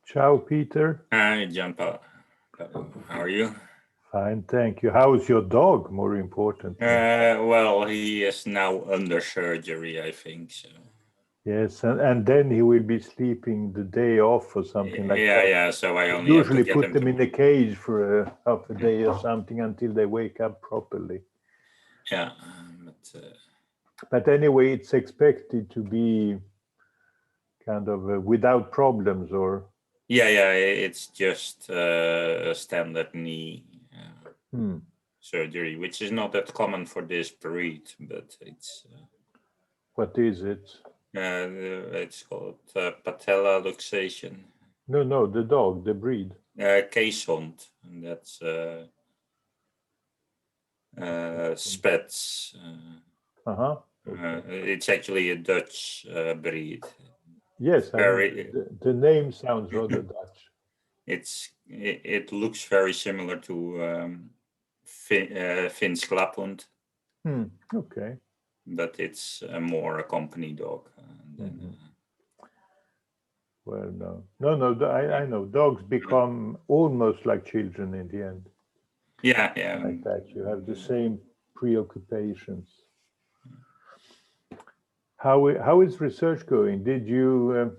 Ciao, Peter. Hi, Gianpa. How are you? Fine, thank you. How is your dog, more important? Well, he is now under surgery, I think. So. Yes, and then he will be sleeping the day off or something like that. Yeah. So I only have to Usually get put him them in a cage for half a day or something until they wake up properly. Yeah, but anyway, it's expected to be kind of without problems, or yeah. It's just a standard knee surgery, which is not that common for this breed, but it's. What is it? It's called patella luxation. No, the dog, the breed. Keeshond, and that's Spets. It's actually a Dutch breed. Yes, the name sounds rather Dutch. It looks very similar to Finns Lapphund. Okay. But it's more a company dog. Well, no. I know dogs become almost like children in the end. Yeah. Like that, you have the same preoccupations. How is research going? Did you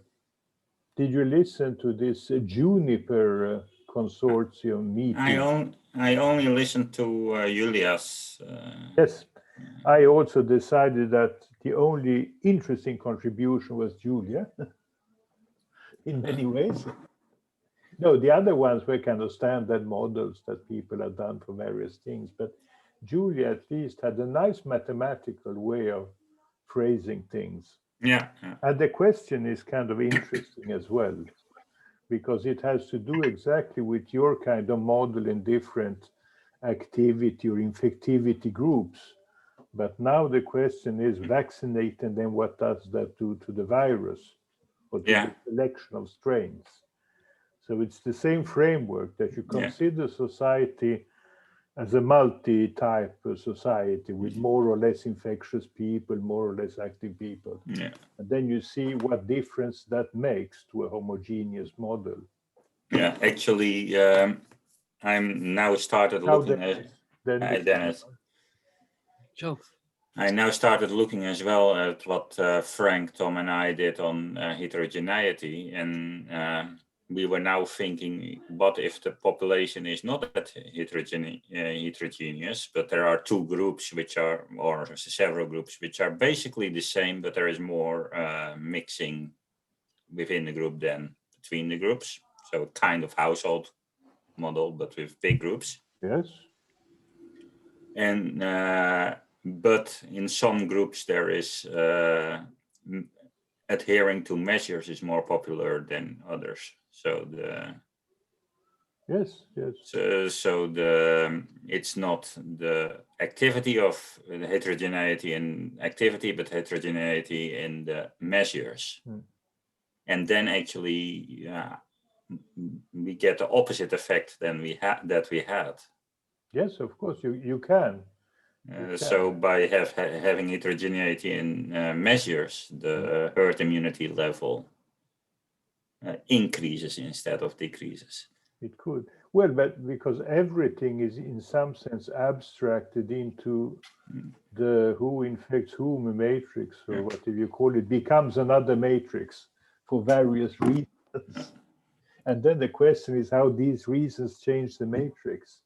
listen to this Juniper consortium meeting? I only listened to Julia's. Yes, I also decided that the only interesting contribution was Julia, in many ways. No, the other ones were kind of standard models that people have done for various things, but Julia at least had a nice mathematical way of phrasing things. Yeah. And the question is kind of interesting as well, because it has to do exactly with your kind of model in different activity or infectivity groups. But now the question is vaccinate, and then what does that do to the virus or to the selection of strains? So it's the same framework that you consider society as a multi-type society with more or less infectious people, more or less active people. Yeah. And then you see what difference that makes to a homogeneous model. Yeah, actually, I'm now started looking at Dennis. Sure. I now started looking as well at what Frank, Tom, and I did on heterogeneity, and we were now thinking, what if the population is not that heterogeneous, but there are two groups or several groups which are basically the same, but there is more mixing within the group than between the groups. So kind of household model, but with big groups. Yes. And but in some groups there is adhering to measures is more popular than others. So it's not the activity of the heterogeneity in activity, but heterogeneity in the measures. And then actually we get the opposite effect than we had. Yes, of course, you can. So by having heterogeneity in measures, the herd immunity level increases instead of decreases. It could. Well, but because everything is in some sense abstracted into the who infects whom matrix, or whatever you call it, becomes another matrix for various reasons. And then the question is how these reasons change the matrix.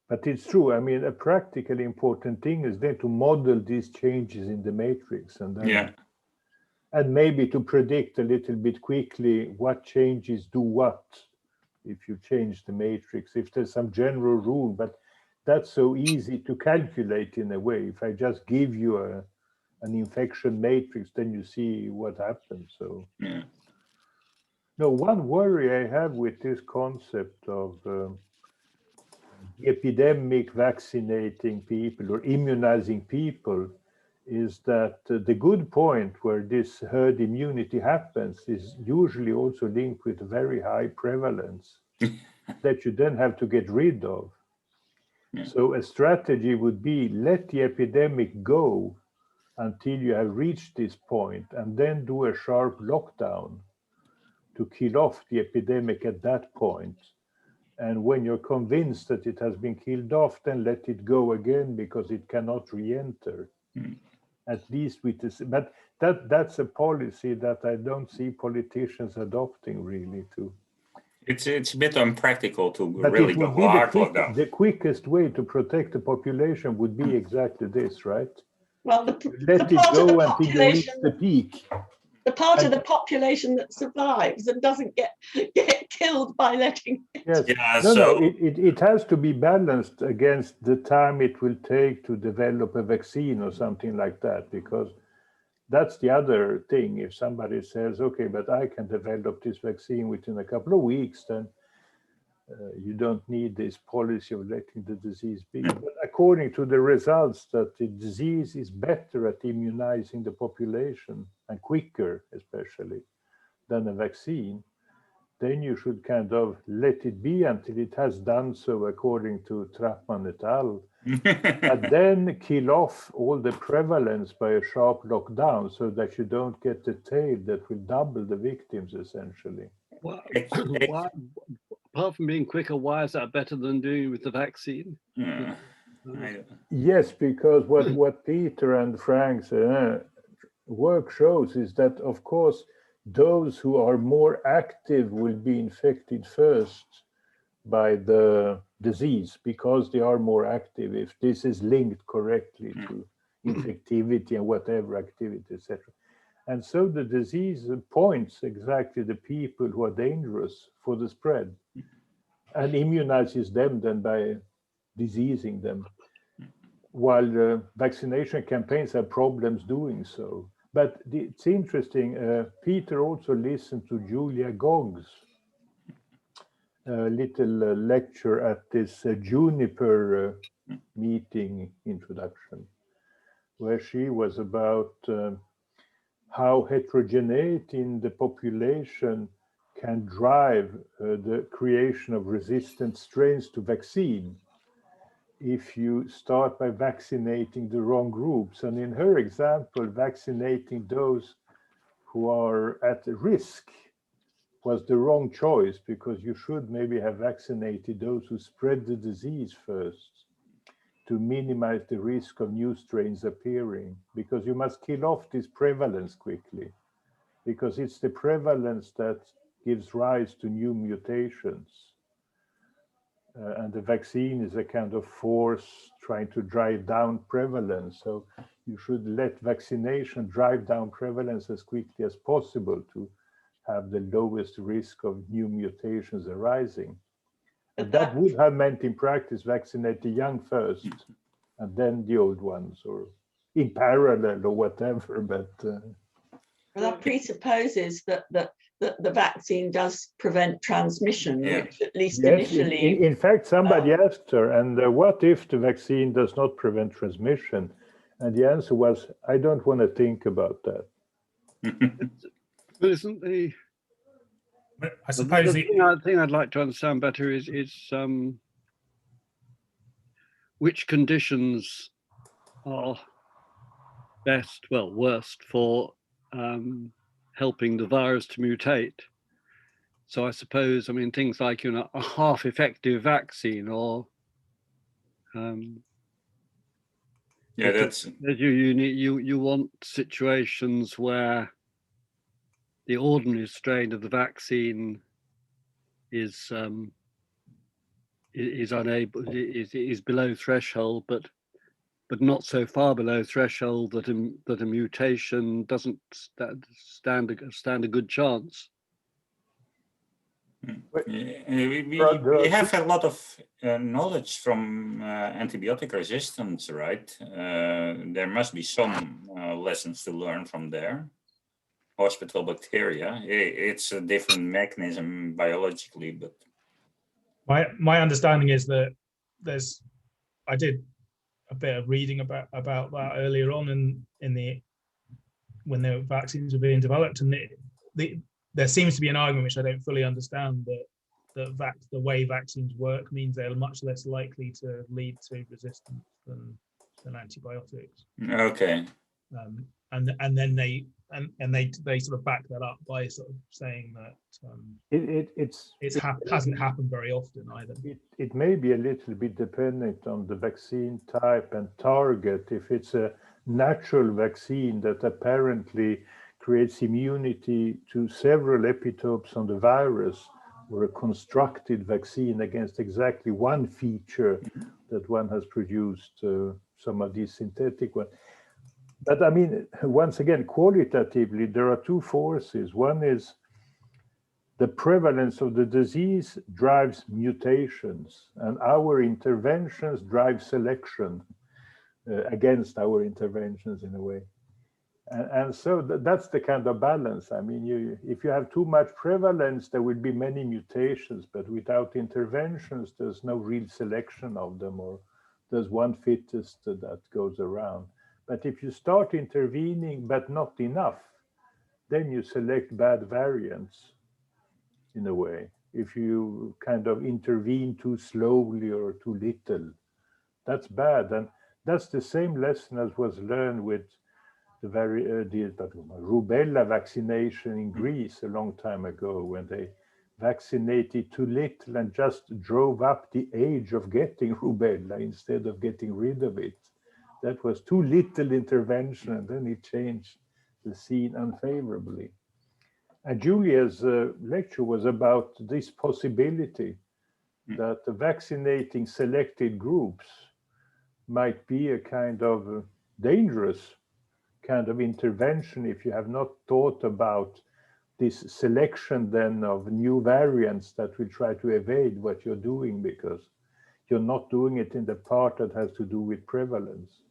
But it's true. I mean, a practically important thing is then to model these changes in the matrix, and then and maybe to predict a little bit quickly what changes do what if you change the matrix, if there's some general rule. But that's so easy to calculate in a way. If I just give you an infection matrix, then you see what happens. So no, one worry I have with this concept of the epidemic vaccinating people or immunizing people is that the good point where this herd immunity happens is usually also linked with very high prevalence that you then have to get rid of. Yeah. So a strategy would be let the epidemic go until you have reached this point, and then do a sharp lockdown to kill off the epidemic at that point. And when you're convinced that it has been killed off, then let it go again because it cannot re-enter. At least with this, but that's a policy that I don't see politicians adopting really too. It's a bit unpractical to But really it go would be hard lockdown. the quickest way to protect the population would be exactly this, right? Well, the Let it part of the go until you reach population, the peak. the part of And- the population that survives and doesn't get killed by letting it. Yes. Yeah, No, so it has to be balanced against the time it will take to develop a vaccine or something like that, because that's the other thing. If somebody says, okay, but I can develop this vaccine within a couple of weeks, then you don't need this policy of letting the disease be. But according to the results that the disease is better at immunizing the population and quicker, especially, than a vaccine, then you should kind of let it be until it has done so according to Trappmann et al. And then kill off all the prevalence by a sharp lockdown so that you don't get the tail that will double the victims essentially. Why, apart from being quicker, why is that better than doing it with the vaccine? yeah, Yes, because what Peter and Frank's work shows is that, of course, those who are more active will be infected first by the disease because they are more active, if this is linked correctly to infectivity and whatever activity, etc. And so the disease points exactly the people who are dangerous for the spread and immunizes them then by diseasing them, while vaccination campaigns have problems doing so. But it's interesting, Peter also listened to Julia Gogg's little lecture at this Juniper meeting introduction, where she was about how heterogeneity in the population can drive the creation of resistant strains to vaccine if you start by vaccinating the wrong groups. And in her example, vaccinating those who are at risk was the wrong choice, because you should maybe have vaccinated those who spread the disease first to minimize the risk of new strains appearing, because you must kill off this prevalence quickly, because it's the prevalence that gives rise to new mutations. And the vaccine is a kind of force trying to drive down prevalence. So you should let vaccination drive down prevalence as quickly as possible to have the lowest risk of new mutations arising. And that would have meant in practice vaccinate the young first and then the old ones, or in parallel or whatever. But that presupposes that the vaccine does prevent transmission, Yeah. which at least yes, initially. in fact, somebody asked her, and what if the vaccine does not prevent transmission? And the answer was, I don't want to think about that. But isn't the But I suppose the thing I'd like to understand better is which conditions are best, well, worst for helping the virus to mutate. So I suppose, I mean, things like, you know, a half effective vaccine, or yeah, that's you want situations where the ordinary strain of the vaccine is below threshold, but not so far below threshold that a mutation doesn't stand a good chance. We have a lot of knowledge from antibiotic resistance, right? There must be some lessons to learn from there. Hospital bacteria, it's a different mechanism biologically, but my understanding is that I did a bit of reading about that earlier on when the vaccines were being developed, and there seems to be an argument which I don't fully understand, that the way vaccines work means they're much less likely to lead to resistance than antibiotics. Okay. And then they sort of back that up by sort of saying that hasn't happened very often either. It may be a little bit dependent on the vaccine type and target. If it's a natural vaccine that apparently creates immunity to several epitopes on the virus, or a constructed vaccine against exactly one feature that one has produced, some of these synthetic ones. But I mean, once again, qualitatively, there are two forces. One is the prevalence of the disease drives mutations, and our interventions drive selection against our interventions in a way. And so that's the kind of balance. I mean, if you have too much prevalence, there will be many mutations, but without interventions, there's no real selection of them, or there's one fittest that goes around. But if you start intervening, but not enough, then you select bad variants in a way. If you kind of intervene too slowly or too little, that's bad. And that's the same lesson as was learned with the rubella vaccination in Greece a long time ago, when they vaccinated too little and just drove up the age of getting rubella instead of getting rid of it. That was too little intervention, and then it changed the scene unfavorably. And Julia's lecture was about this possibility that vaccinating selected groups might be a kind of dangerous kind of intervention if you have not thought about this selection then of new variants that will try to evade what you're doing, because you're not doing it in the part that has to do with prevalence.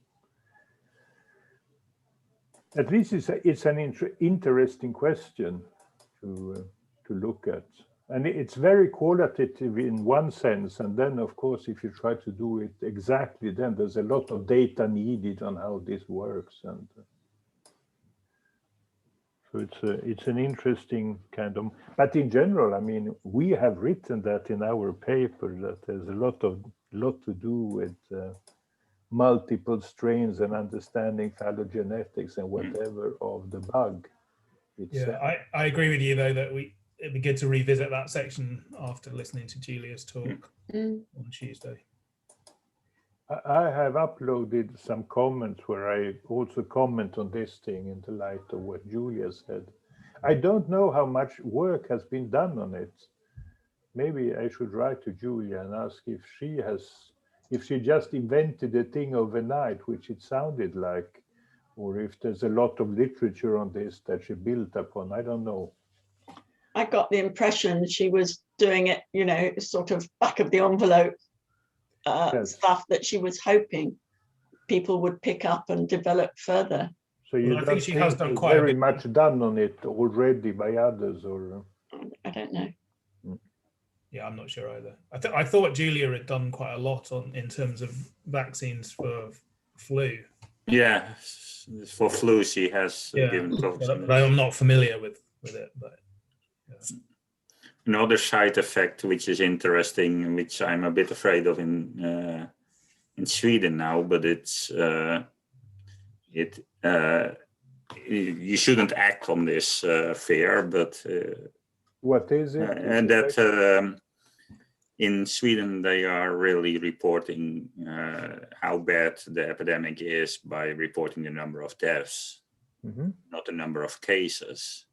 At least it's an interesting question to look at. And it's very qualitative in one sense. And then, of course, if you try to do it exactly, then there's a lot of data needed on how this works. And so it's an interesting kind of, but in general, I mean, we have written that in our paper, that there's a lot to do with multiple strains and understanding phylogenetics and whatever of the bug itself. Yeah, I agree with you though that it'd be good to revisit that section after listening to Julia's talk on Tuesday. I have uploaded some comments where I also comment on this thing in the light of what Julia said. I don't know how much work has been done on it. Maybe I should write to Julia and ask if she just invented a thing overnight, which it sounded like, or if there's a lot of literature on this that she built upon. I don't know. I got the impression she was doing it, you know, sort of back of the envelope Yes. stuff that she was hoping people would pick up and develop further. So you Well, I don't think she has done there's quite a very bit. much done on it already by others, or? I don't know. Yeah, I'm not sure either. I thought Julia had done quite a lot in terms of vaccines for flu. Yeah, for flu she has given talks. But I'm not familiar with it. But yeah. Another side effect which is interesting, which I'm a bit afraid of in Sweden now, but it's you shouldn't act on this fear, but What is it? and that in Sweden they are really reporting how bad the epidemic is by reporting the number of deaths, not the number of cases.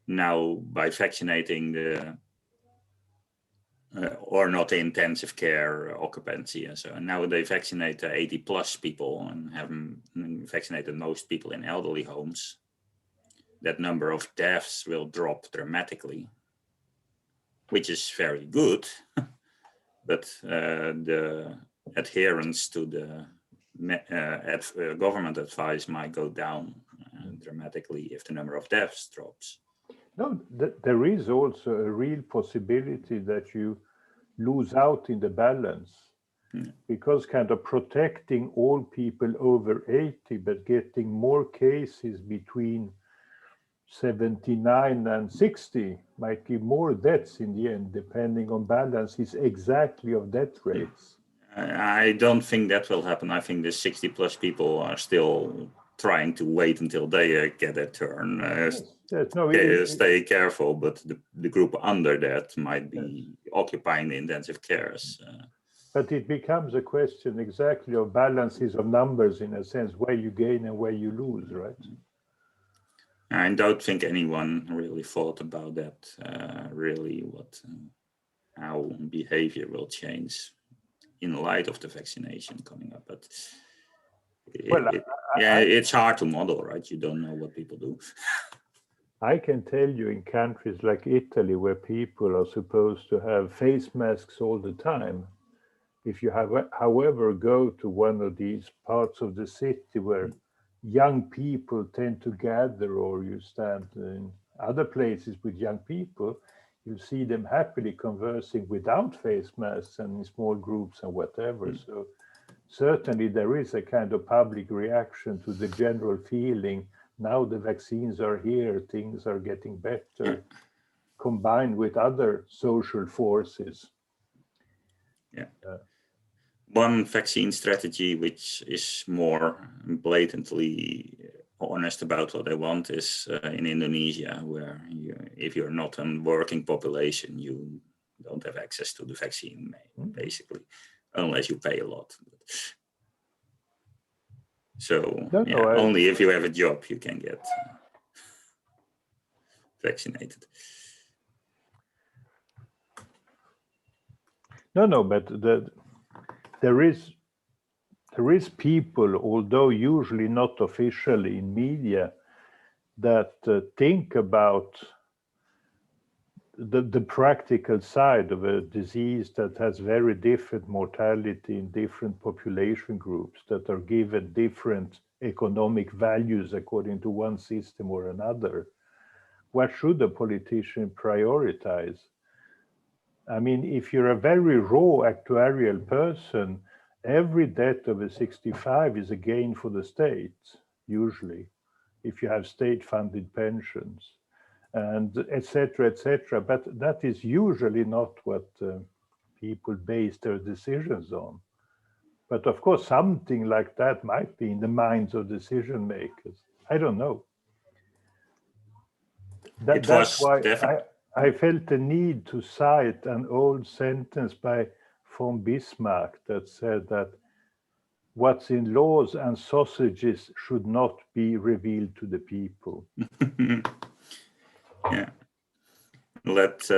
Now, by vaccinating the or not the intensive care occupancy and so on. Now they vaccinate 80 plus people and haven't vaccinated most people in elderly homes. That number of deaths will drop dramatically, which is very good. But the adherence to the government advice might go down dramatically if the number of deaths drops. No, there is also a real possibility that you lose out in the balance, because kind of protecting all people over 80, but getting more cases between 79 and 60 might give more deaths in the end, depending on balances exactly of death rates. I don't think that will happen. I think the 60 plus people are still trying to wait until they get their turn. Stay careful, but the group under that might be occupying the intensive cares. But it becomes a question exactly of balances of numbers, in a sense, where you gain and where you lose, right? I don't think anyone really thought about that, really, how behavior will change in light of the vaccination coming up. But it's hard to model, right? You don't know what people do. I can tell you in countries like Italy, where people are supposed to have face masks all the time, if you however, go to one of these parts of the city where young people tend to gather, or you stand in other places with young people, you see them happily conversing without face masks and in small groups and whatever. So certainly there is a kind of public reaction to the general feeling, now the vaccines are here, things are getting better, combined with other social forces. Yeah. One vaccine strategy which is more blatantly honest about what they want is in Indonesia, where if you're not a working population, you don't have access to the vaccine, basically, unless you pay a lot. So only if you have a job you can get vaccinated. No, but there is people, although usually not officially in media, that think about the practical side of a disease that has very different mortality in different population groups, that are given different economic values according to one system or another. What should a politician prioritize? I mean, if you're a very raw actuarial person, every death over 65 is a gain for the state, usually, if you have state-funded pensions, and et cetera, but that is usually not what people base their decisions on. But of course, something like that might be in the minds of decision makers. I don't know. That's why I felt the need to cite an old sentence by von Bismarck that said that what's in laws and sausages should not be revealed to the people. Yeah. Let's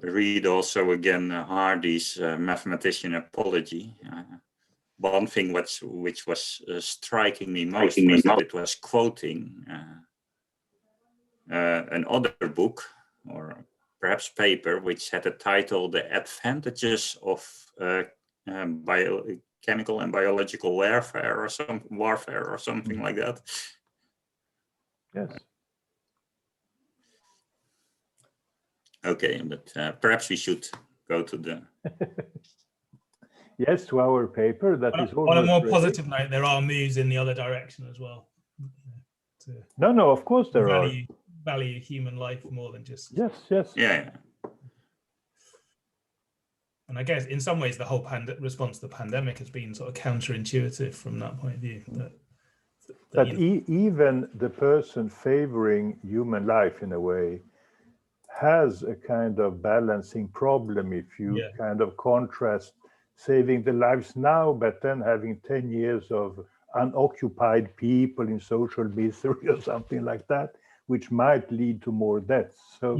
read also again Hardy's mathematician apology. One thing which was striking me most was that it was quoting another book, or perhaps paper, which had a title, The Advantages of Chemical and Biological Warfare, or something like that. Yes. Okay, but perhaps we should go to the... Yes, to our paper. That is on a more positive note, there are moves in the other direction as well. No, of course there are. Value human life more than just... Yes. Yeah. And I guess in some ways the whole response to the pandemic has been sort of counterintuitive from that point of view. But even the person favoring human life in a way has a kind of balancing problem if you kind of contrast saving the lives now, but then having 10 years of unoccupied people in social misery or something like that, which might lead to more deaths. So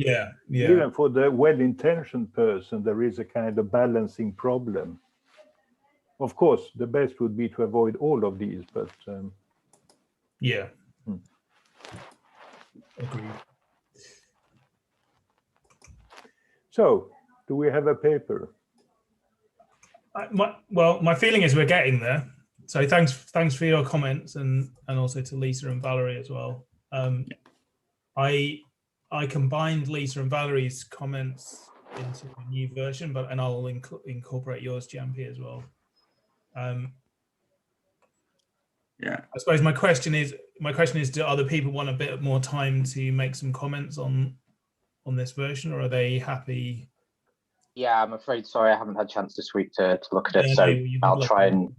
even for the well-intentioned person, there is a kind of balancing problem. Of course, the best would be to avoid all of these, but... Agreed. So, do we have a paper? My feeling is we're getting there. So thanks for your comments, and also to Lisa and Valerie as well. I combined Lisa and Valerie's comments into a new version, and I'll incorporate yours, Jampi, as well. Yeah. I suppose my question is, do other people want a bit more time to make some comments on this version, or are they happy? Yeah, I'm afraid. Sorry, I haven't had a chance this week to look at it. Yeah, So no, you can I'll look try at it. and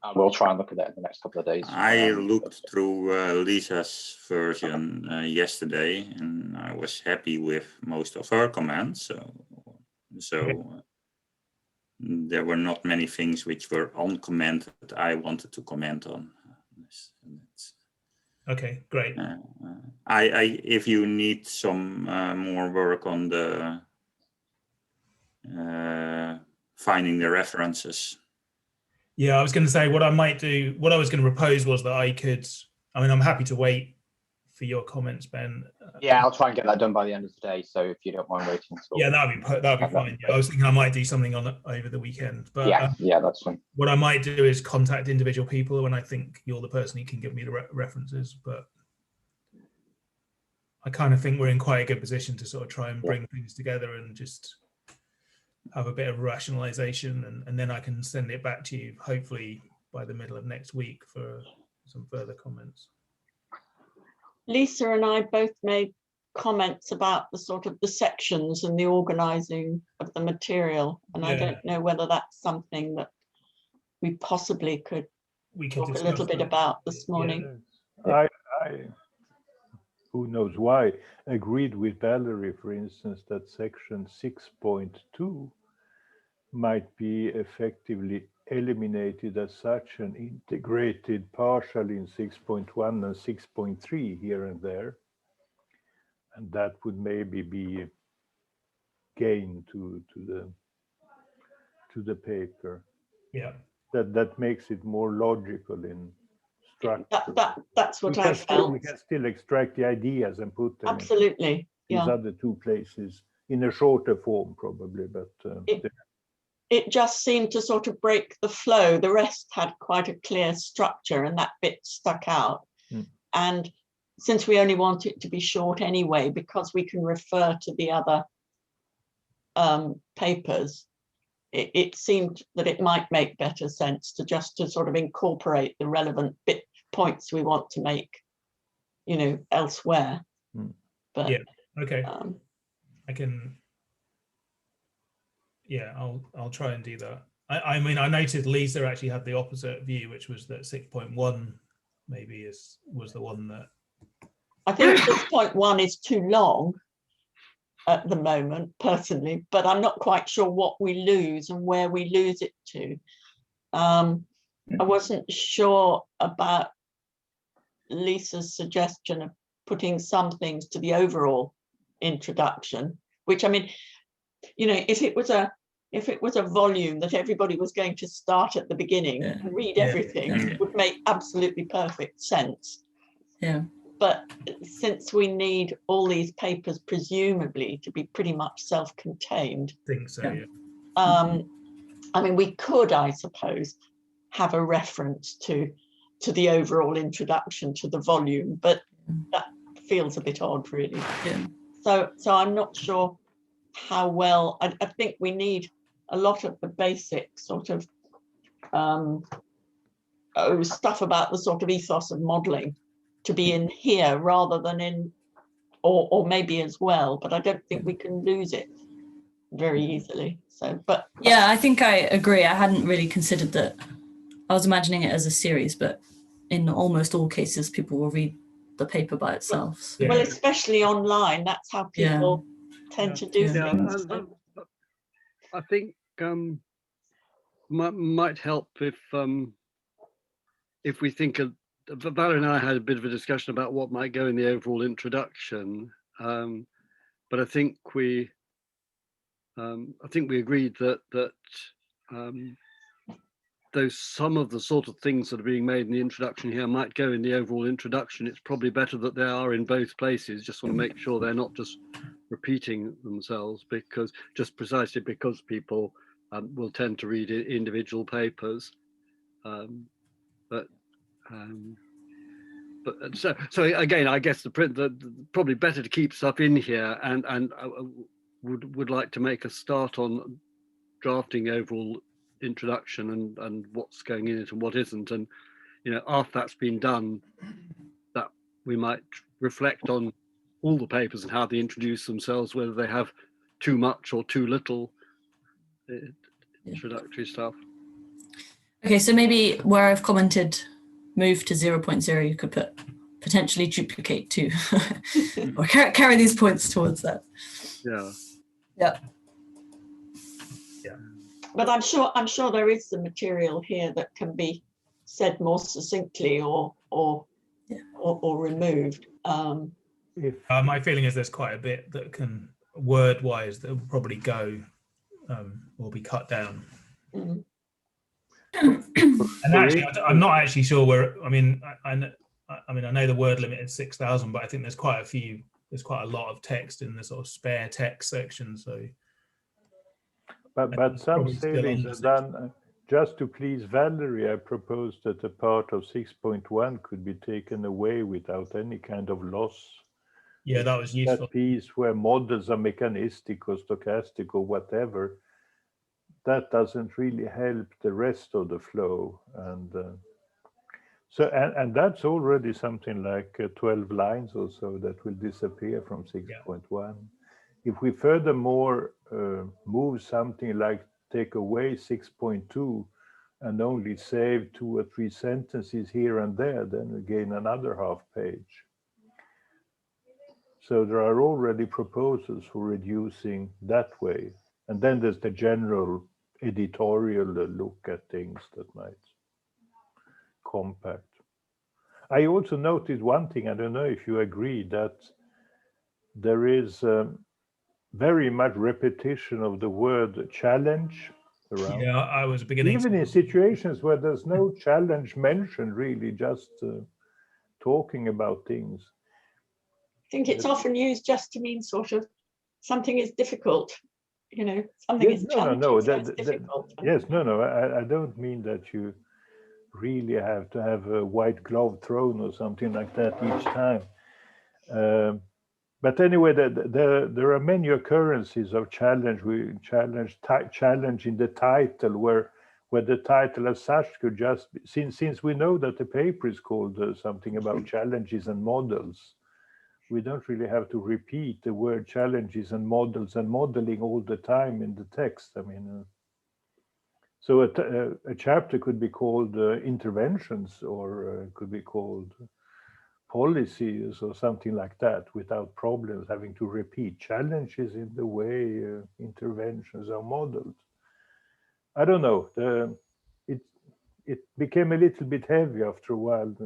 I will try and look at it in the next couple of days. I looked through Lisa's version yesterday, and I was happy with most of her comments. So there were not many things which were uncommented I wanted to comment on. Okay, great. If you need some more work on the finding the references. Yeah, I was going to say what I might do. What I was going to propose was that I'm happy to wait for your comments, Ben. Yeah, I'll try and get that done by the end of today. So if you don't mind waiting until Yeah, that'd be fine. Yeah, I was thinking I might do something over the weekend, but yeah, that's fine. What I might do is contact individual people when I think you're the person who can give me the references. But I kind of think we're in quite a good position to sort of try and bring things together and just have a bit of rationalization, and then I can send it back to you hopefully by the middle of next week for some further comments. Lisa and I both made comments about the sort of the sections and the organizing of the material, and I don't know whether that's something that we possibly could talk a little bit about this morning. I who knows why, agreed with Valerie, for instance, that section 6.2 might be effectively eliminated as such and integrated partially in 6.1 and 6.3 here and there. And that would maybe be a gain to the paper. Yeah. That makes it more logical in structure. That's what I felt. We can still extract the ideas and put them absolutely in these other two places in a shorter form, probably, but it just seemed to sort of break the flow. The rest had quite a clear structure, and that bit stuck out. And since we only want it to be short anyway, because we can refer to the other papers, it seemed that it might make better sense to sort of incorporate the relevant points we want to make, elsewhere. But yeah, okay. I can. Yeah, I'll try and do that. I mean, I noted Lisa actually had the opposite view, which was that 6.1 maybe was the one that. I think 6.1 is too long at the moment, personally, but I'm not quite sure what we lose and where we lose it to. I wasn't sure about Lisa's suggestion of putting some things to the overall introduction, which, I mean, if it was a volume that everybody was going to start at the beginning and read everything, it would make absolutely perfect sense. Yeah. But since we need all these papers presumably to be pretty much self-contained, I think so, yeah. I mean, we could, I suppose, have a reference to the overall introduction to the volume, but that feels a bit odd, really. Yeah. So I'm not sure how well. I think we need a lot of the basic sort of stuff about the sort of ethos of modelling to be in here rather than in, or maybe as well, but I don't think we can lose it very easily. So, but yeah, I think I agree. I hadn't really considered that. I was imagining it as a series, but in almost all cases, people will read the paper by itself. So. Well, especially online, that's how people tend to do things. I think might help if we think of. Valerie and I had a bit of a discussion about what might go in the overall introduction, but I think we agreed that though some of the sort of things that are being made in the introduction here might go in the overall introduction, it's probably better that they are in both places. Just want to make sure they're not just repeating themselves, precisely because people will tend to read individual papers. So again, I guess probably better to keep stuff in here, and I would like to make a start on drafting overall introduction and what's going in it and what isn't, and after that's been done, that we might reflect on all the papers and how they introduce themselves, whether they have too much or too little introductory stuff. Okay, so maybe where I've commented move to 0.0, you could put potentially duplicate too, or carry these points towards that. Yeah. Yeah. But I'm sure there is the material here that can be said more succinctly or removed. My feeling is there's quite a bit that can, word-wise, that will probably go or be cut down. Mm. And actually, I'm not actually sure where. I mean, I know the word limit is 6,000, but I think there's quite a lot of text in the sort of spare text section. So, but some savings are done. Just to please Valerie, I proposed that a part of 6.1 could be taken away without any kind of loss. Yeah, that was useful. That piece where models are mechanistic or stochastic or whatever, that doesn't really help the rest of the flow. And and that's already something like 12 lines or so that will disappear from 6.1. Yeah. If we furthermore move something like take away 6.2 and only save 2 or 3 sentences here and there, then we gain another half page. So there are already proposals for reducing that way. And then there's the general editorial look at things that might compact. I also noticed one thing, I don't know if you agree, that there is very much repetition of the word challenge around. Yeah, I was beginning. Even in situations where there's no challenge mentioned, really, just talking about things. I think it's often used just to mean sort of something is difficult, something is challenging, difficult. Yes, I don't mean that you really have to have a white glove thrown or something like that each time. But anyway, there are many occurrences of challenge. Challenge in the title, where the title as such could just be, since we know that the paper is called something about challenges and models, we don't really have to repeat the word challenges and models and modeling all the time in the text. I mean, so a chapter could be called interventions, or could be called policies or something like that, without problems having to repeat challenges in the way interventions are modeled. I don't know. It became a little bit heavy after a while.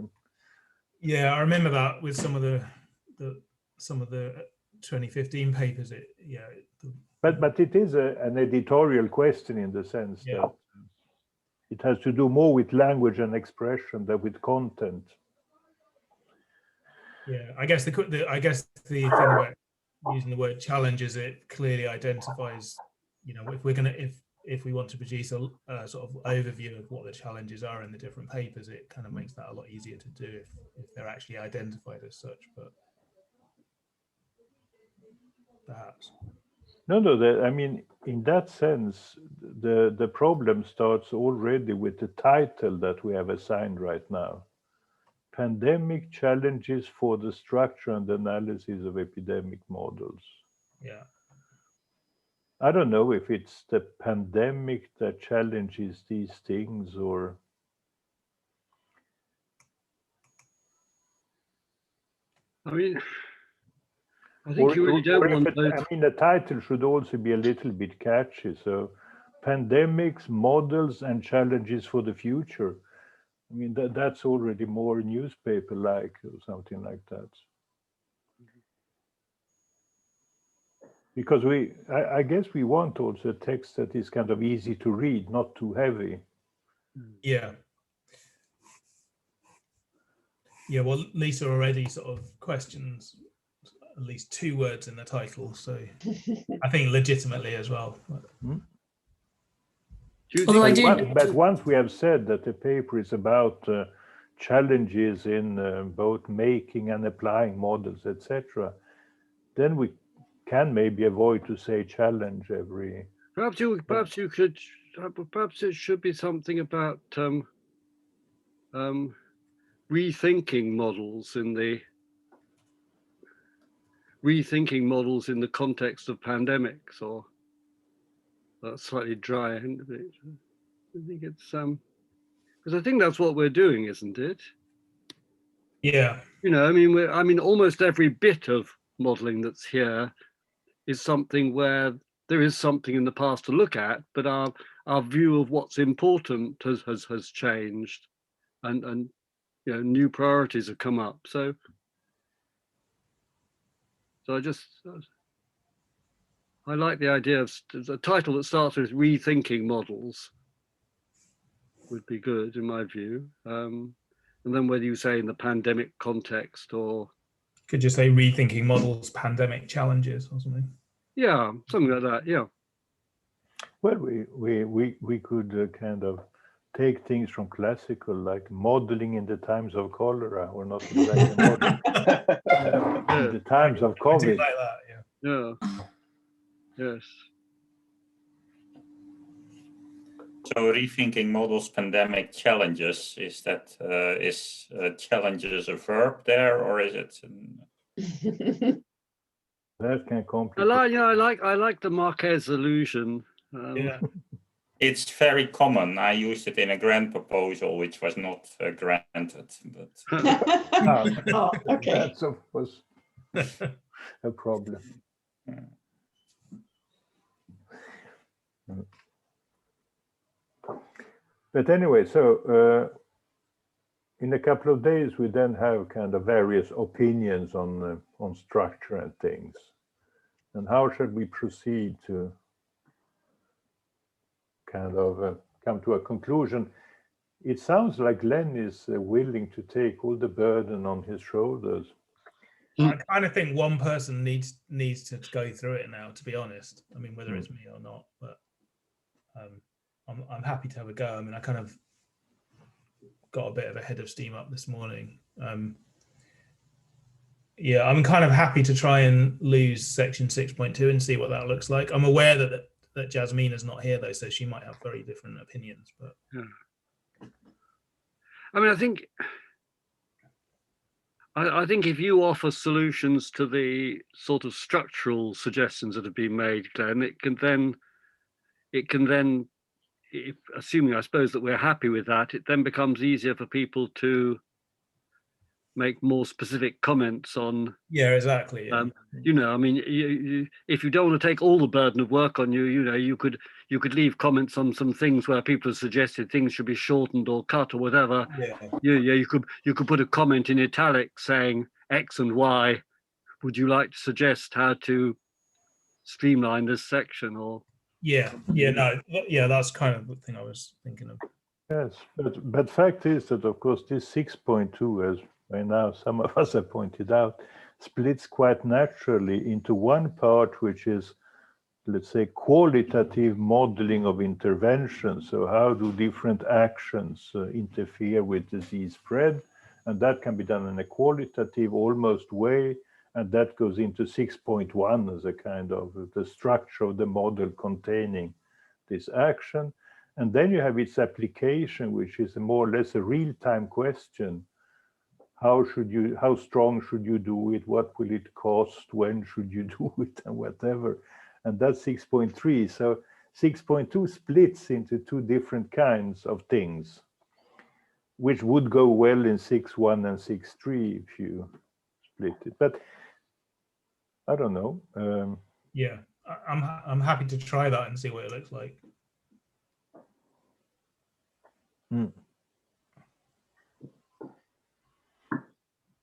Yeah, I remember that with some of the 2015 papers. But it is an editorial question in the sense that it has to do more with language and expression than with content. Yeah, I guess the thing about using the word challenge is it clearly identifies, if we want to produce a sort of overview of what the challenges are in the different papers, it kind of makes that a lot easier to do if they're actually identified as such. But perhaps. No, I mean, in that sense, the problem starts already with the title that we have assigned right now. Pandemic Challenges for the Structure and Analysis of Epidemic Models. Yeah. I don't know if it's the pandemic that challenges these things, or I mean, I think you really don't want those. I mean, the title should also be a little bit catchy. So, pandemics, models, and challenges for the future. I mean, that's already more newspaper-like or something like that. Because I guess we want also a text that is kind of easy to read, not too heavy. Yeah. Yeah, well, Lisa already sort of questions at least 2 words in the title, so I think legitimately as well. But once we have said that the paper is about challenges in both making and applying models, etc., then we can maybe avoid to say challenge every. Perhaps it should be something about rethinking models in the context of pandemics, or that's slightly dry end of it. I think it's because I think that's what we're doing, isn't it? Yeah. You know, I mean, almost every bit of modeling that's here is something where there is something in the past to look at, but our view of what's important has changed, and you know, new priorities have come up. So I like the idea of a title that starts with rethinking models would be good in my view. And then whether you say in the pandemic context, or Could you say rethinking models, pandemic challenges or something? yeah, something like that. Yeah. Well, we could kind of take things from classical, like modeling in the times of cholera, or not exactly modeling, in the times of I do COVID. like that, yeah. Yeah. Yes. So rethinking models, pandemic challenges, is that challenges a verb there, or is it? That can complicate. I like the Marquez illusion. Yeah. It's very common. I used it in a grant proposal, which was not granted. But Oh, okay. That's of course a problem. But anyway, so in a couple of days, we then have kind of various opinions on structure and things. And how should we proceed to kind of come to a conclusion? It sounds like Glenn is willing to take all the burden on his shoulders. I kind of think one person needs to go through it now, to be honest. I mean, whether it's me or not, but I'm happy to have a go. I mean, I kind of got a bit of a head of steam up this morning. Yeah, I'm kind of happy to try and lose section 6.2 and see what that looks like. I'm aware that Jasmina's not here though, so she might have very different opinions. But I mean, I think if you offer solutions to the sort of structural suggestions that have been made, Glenn, it can then, assuming I suppose that we're happy with that, it then becomes easier for people to make more specific comments on. Yeah, exactly. Yeah. You know, I mean, if you don't want to take all the burden of work on you, you know, you could leave comments on some things where people have suggested things should be shortened or cut or whatever. Yeah. You could put a comment in italics saying X and Y. Would you like to suggest how to streamline this section? Or that's kind of the thing I was thinking of. Yes, but fact is that of course this 6.2, as by now some of us have pointed out, splits quite naturally into one part which is, let's say, qualitative modeling of intervention. So how do different actions interfere with disease spread? And that can be done in a qualitative almost way. And that goes into 6.1 as a kind of the structure of the model containing this action. And then you have its application, which is more or less a real-time question. How strong should you do it? What will it cost? When should you do it? And whatever. And that's 6.3. So 6.2 splits into two different kinds of things, which would go well in 6.1 and 6.3 if you split it. But I don't know. Yeah, I'm happy to try that and see what it looks like.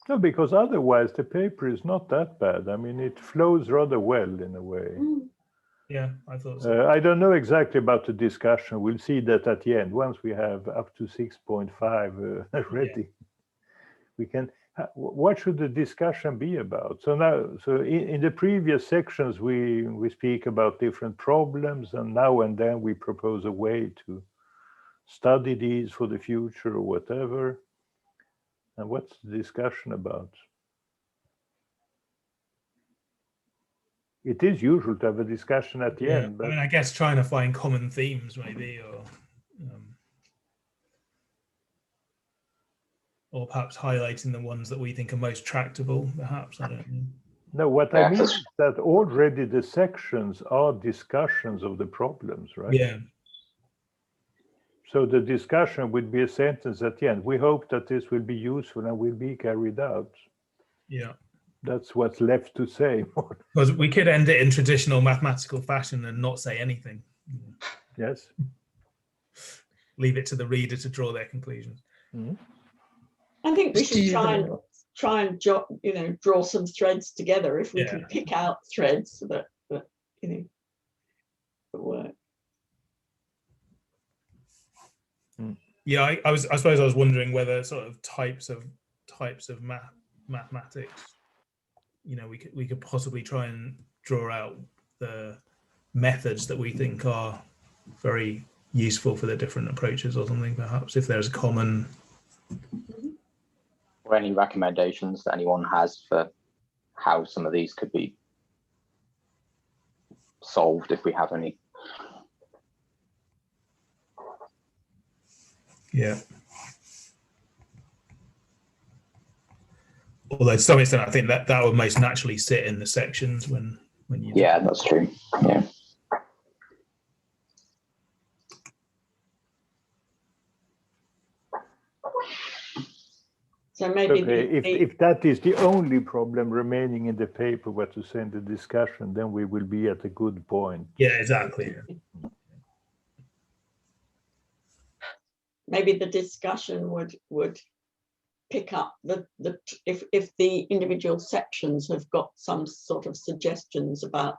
No, because otherwise the paper is not that bad. I mean, it flows rather well in a way. Yeah, I thought so. I don't know exactly about the discussion. We'll see that at the end. Once we have up to 6.5 ready, we can. What should the discussion be about? So now, in the previous sections, we speak about different problems, and now and then we propose a way to study these for the future or whatever. And what's the discussion about? It is usual to have a discussion at the end. But I mean, I guess trying to find common themes maybe, or or perhaps highlighting the ones that we think are most tractable, perhaps. I don't know. No, what I Yeah, mean 'cause- is that already the sections are discussions of the problems, right? Yeah, So the discussion would be a sentence at the end. We hope that this will be useful and will be carried out. yeah. That's what's left to say. Because we could end it in traditional mathematical fashion and not say anything. Yes. Leave it to the reader to draw their conclusions. Mhm. I think we Just should do try and draw some threads together if we Yeah. can pick out threads that that work. Yeah, I suppose I was wondering whether sort of types of mathematics, we could possibly try and draw out the methods that we think are very useful for the different approaches or something, perhaps, if there's a common. Or any recommendations that anyone has for how some of these could be solved, if we have any. Yeah. Although to some extent, I think that would most naturally sit in the sections when you. Yeah, that's true. Yeah. So maybe Okay, if that is the only problem remaining in the paper, what to say in the discussion, then we will be at a good point. Yeah, exactly. maybe the discussion would pick up if the individual sections have got some sort of suggestions about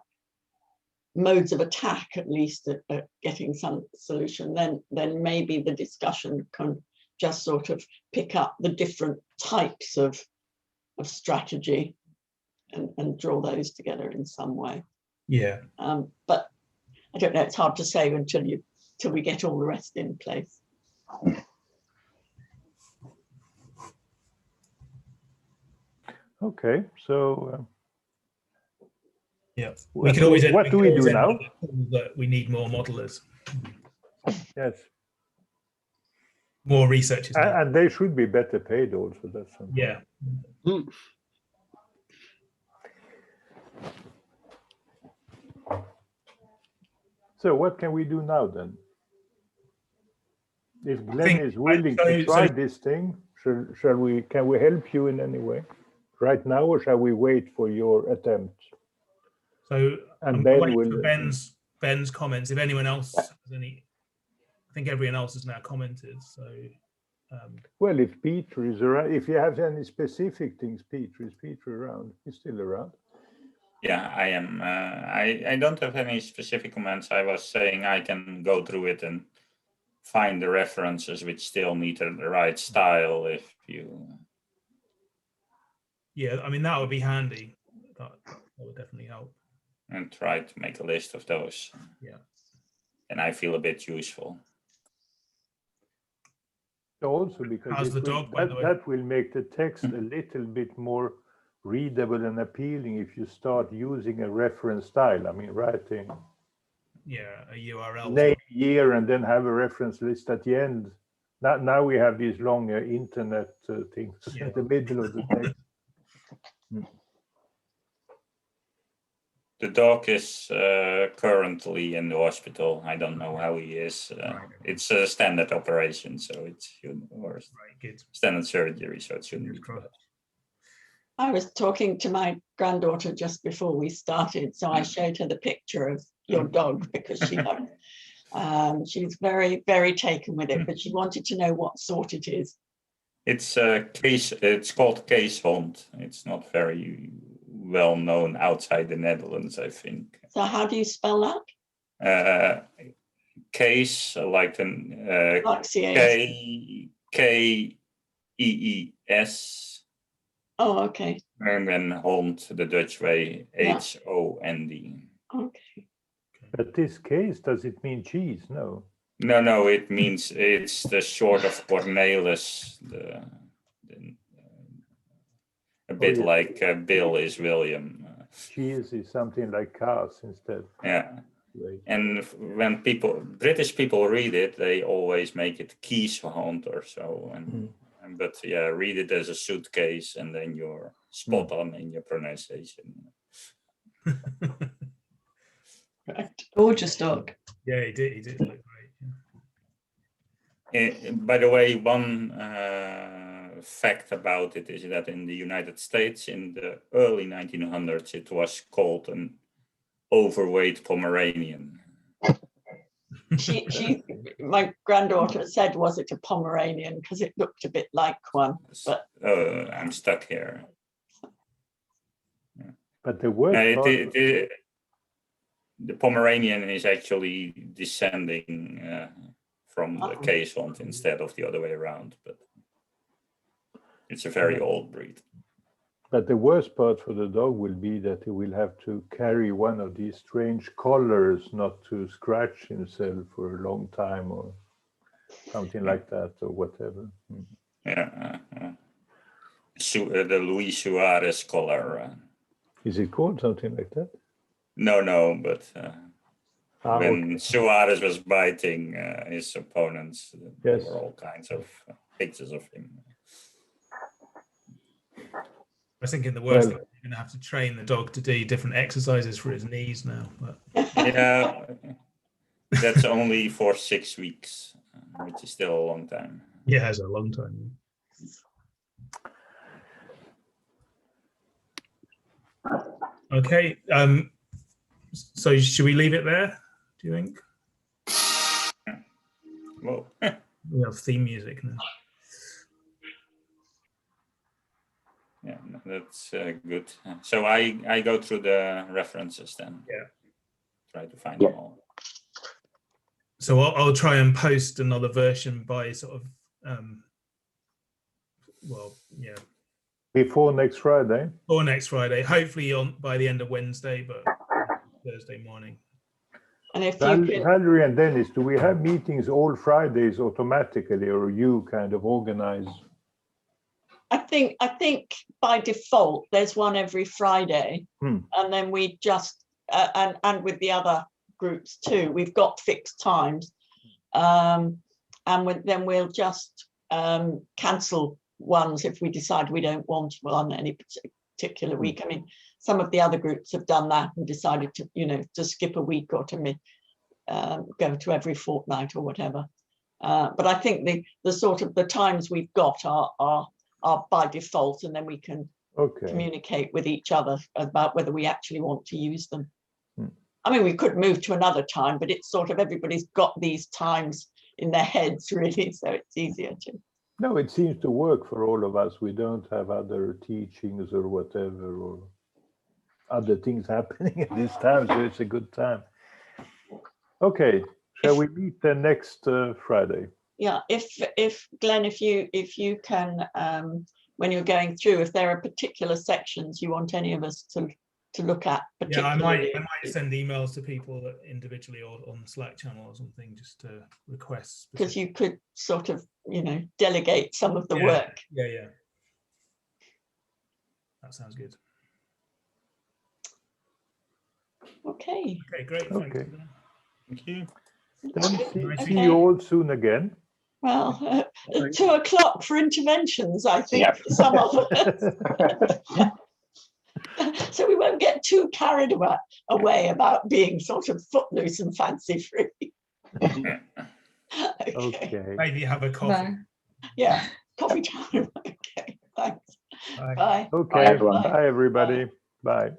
modes of attack, at least at getting some solution, then maybe the discussion can just sort of pick up the different types of strategy and draw those together in some way. Yeah. But I don't know, it's hard to say until we get all the rest in place. Okay, so Yeah. what do we do now? That we need more modelers, Yes, more researchers. and they should be better paid also. That's something. Yeah. So what can we do now then? If Glenn think- is willing to try this thing, can we help you in any way right now, or shall we wait for your attempt? So And I'm Ben waiting will- for Ben's comments. If anyone else has any, I think everyone else has now commented. So Well, if Peter is around, if you have any specific things, is Peter around? He's still around. Yeah, I am. I don't have any specific comments. I was saying I can go through it and find the references which still meet the right style. If you, yeah, I mean that would be handy. That would definitely help. and try to make a list of those. Yeah. And I feel a bit useful. Also, because How's the dog, by the way? that will make the text a little bit more readable and appealing if you start using a reference style. I mean, writing Yeah, a URL. name, year, and then have a reference list at the end. Now we have these long internet things Yeah. in the middle of the text. The dog is currently in the hospital. I don't know how he is. It's a standard operation, so it's or Right, good. standard surgery, so it shouldn't Fingers be. crossed. I was talking to my granddaughter just before we started, so I showed her the picture of your dog because she's very, very taken with it, but she wanted to know what sort it is. It's case. It's called Keeshond. It's not very well known outside the Netherlands, I think. So how do you spell that? Case like an Like CAS. Kees. Oh, okay. And then Hond, the Dutch way, Yeah. HOND. Okay. But this case, does it mean cheese? No. No, it means it's the short of Cornelis. A bit yeah. like Bill is William. Cheese is something like cars instead. Yeah. Right. And when British people read it, they always make it Keeshond or so. And but yeah, read it as a suitcase, and then you're spot on in your pronunciation. Right. Gorgeous dog. Yeah, he did. He did look great. By the way, one fact about it is that in the United States in the early 1900s, it was called an overweight Pomeranian. My granddaughter said, was it a Pomeranian? Because it looked a bit like one. But I'm stuck here. But the word the Pomeranian is actually descending from the Keeshond instead of the other way around, but it's a very old breed. But the worst part for the dog will be that he will have to carry one of these strange collars not to scratch himself for a long time or something like that or whatever. Yeah, the Luis Suarez collar. Is it called something like that? No, but when okay. Suarez was biting his opponents, there Yes. were all kinds of pictures of him. I was thinking the worst thing, you're going to have to train the dog to do different exercises for his knees now. But Yeah, that's only for 6 weeks, which is still a long time. yeah, it's a long time. Okay. So should we leave it there? Do you think? Well, We have theme music now. yeah, that's good. So I go through the references then. Yeah. Try to find them all. So I'll try and post another version by sort of, well, yeah, Before next Friday. or next Friday. Hopefully by the end of Wednesday, but Thursday morning. and if you could, Valerie and Dennis, do we have meetings all Fridays automatically, or you kind of organize? I think by default there's one every Friday, and then we just and with the other groups too, we've got fixed times, and then we'll just cancel ones if we decide we don't want one any particular week. I mean, some of the other groups have done that and decided to, to skip a week or to go to every fortnight or whatever. But I think the sort of the times we've got are by default, and then we can communicate with each other about whether we actually want to use them. I mean, we could move to another time, but it's sort of everybody's got these times in their heads, really, so it's easier to. No, it seems to work for all of us. We don't have other teachings or whatever, or other things happening at this time, so it's a good time. Okay, shall we meet the next Friday? Yeah, if Glenn, if you can, when you're going through, if there are particular sections you want any of us to look at, Yeah, I might send emails to people individually or on Slack channel or something, just to request. Because you could sort of, delegate some of the work. Yeah. That sounds good. Okay. Okay, great. Okay. Thank you. Then see you all soon again. Well, 2 o'clock for interventions, I think, for some of us. So we won't get too carried away about being sort of footloose and fancy free. Okay. Maybe have a coffee. Bye. Yeah, coffee time. Okay, thanks. Bye. Bye. Okay. Bye, everyone. Bye, everybody. Bye.